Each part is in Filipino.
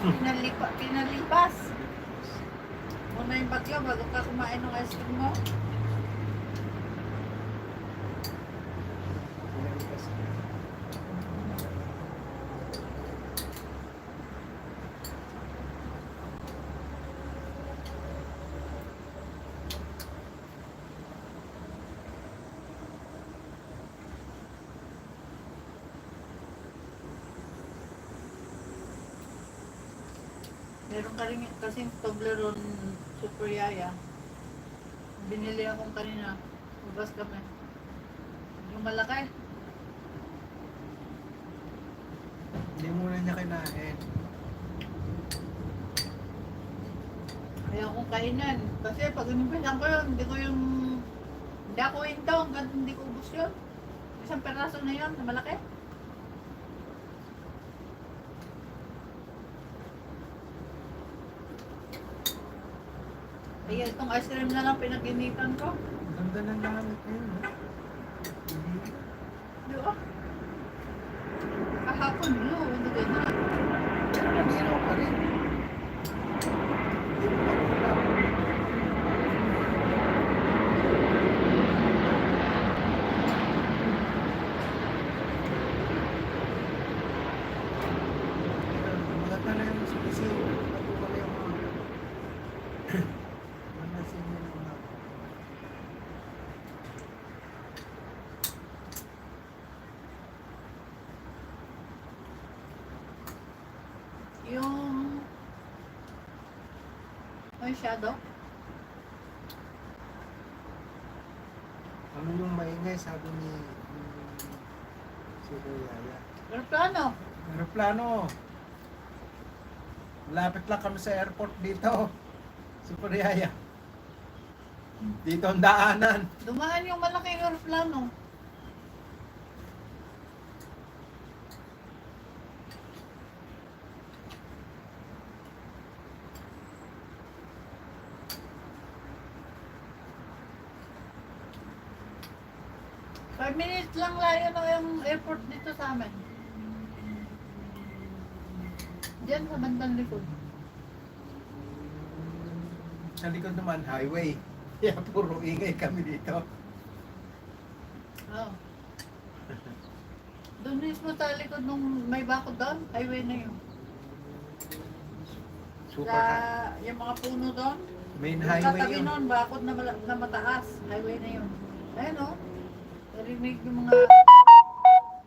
Pinalipas. Muna yung bagyo bago ka kumain ng ice cream mo. Pinalipas. Meron ka rin kasing Toblerone Super Yaya. Binili akong kanina. Ubas kami. Yung malaki. Hindi muna niya kinain. Kaya akong kainan. Kasi pag inimpisan ko yun, hindi ako hinto hanggang hindi ko ubos yun. Isang peraso na yun, na malaki. Kaya itong ice cream na lang pinag-initan ko. Ganda ng gamit ngayon. Di ba? Kahapon, blue. Hindi ganyan. Naminaw pa rin. Hindi mo magulang. Maganda na yung sisi. Bago pala yung mga manasin yung mga Yung shadow. ano yung maingay sabi ni si Yaya. Aeroplano. Aeroplano. Malapit lang kami sa airport dito. Super Yaya. Dito ang daanan. Dumaan yung malaking aeroplano. Five minutes lang layo na yung airport dito sa amin. Diyan sa bandang likod. Sa likod naman, highway. Kaya puro ingay kami dito. Oh. Doon mismo sa likod nung may bakod doon, highway na yun. Super Yung mga puno doon, main yung highway katabi yun. noon, bakod na mataas, highway na yun. Ayun o, narinig yung mga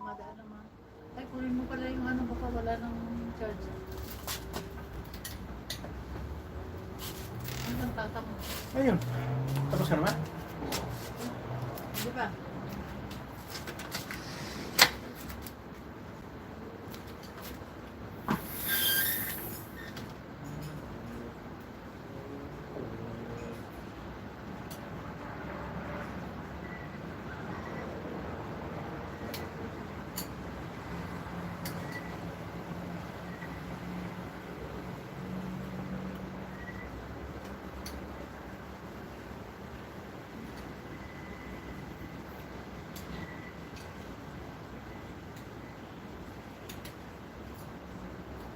madaan naman. Ay, kunin mo pala yung ano, baka wala ng charge. Ano ang tatak mo? Ayun. Tapos ka naman? Hindi ba?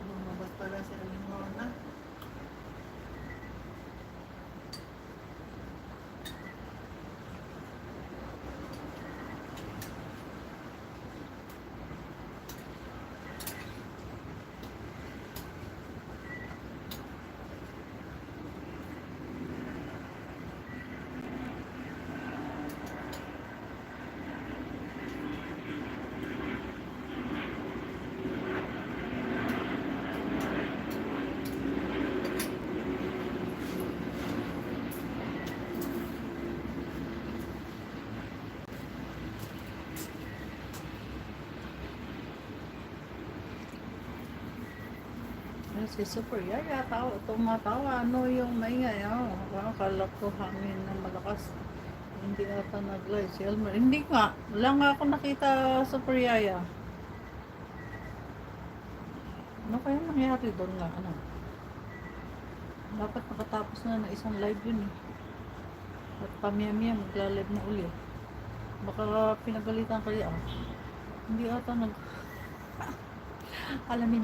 Lumabas pala sila ng Mona. Si Super Yaya, tumatawa, ano yung maingay, oh. Akala ko hangin na malakas. Hindi ata nag-live si Elmer. Hindi nga, wala nga ako nakita Super Yaya. Ano kaya nangyari doon nga, ano? Dapat nakatapos na isang live yun eh. At pamiyamiya, magla-live na uli. Baka pinagalitan kaya, hindi ata alamin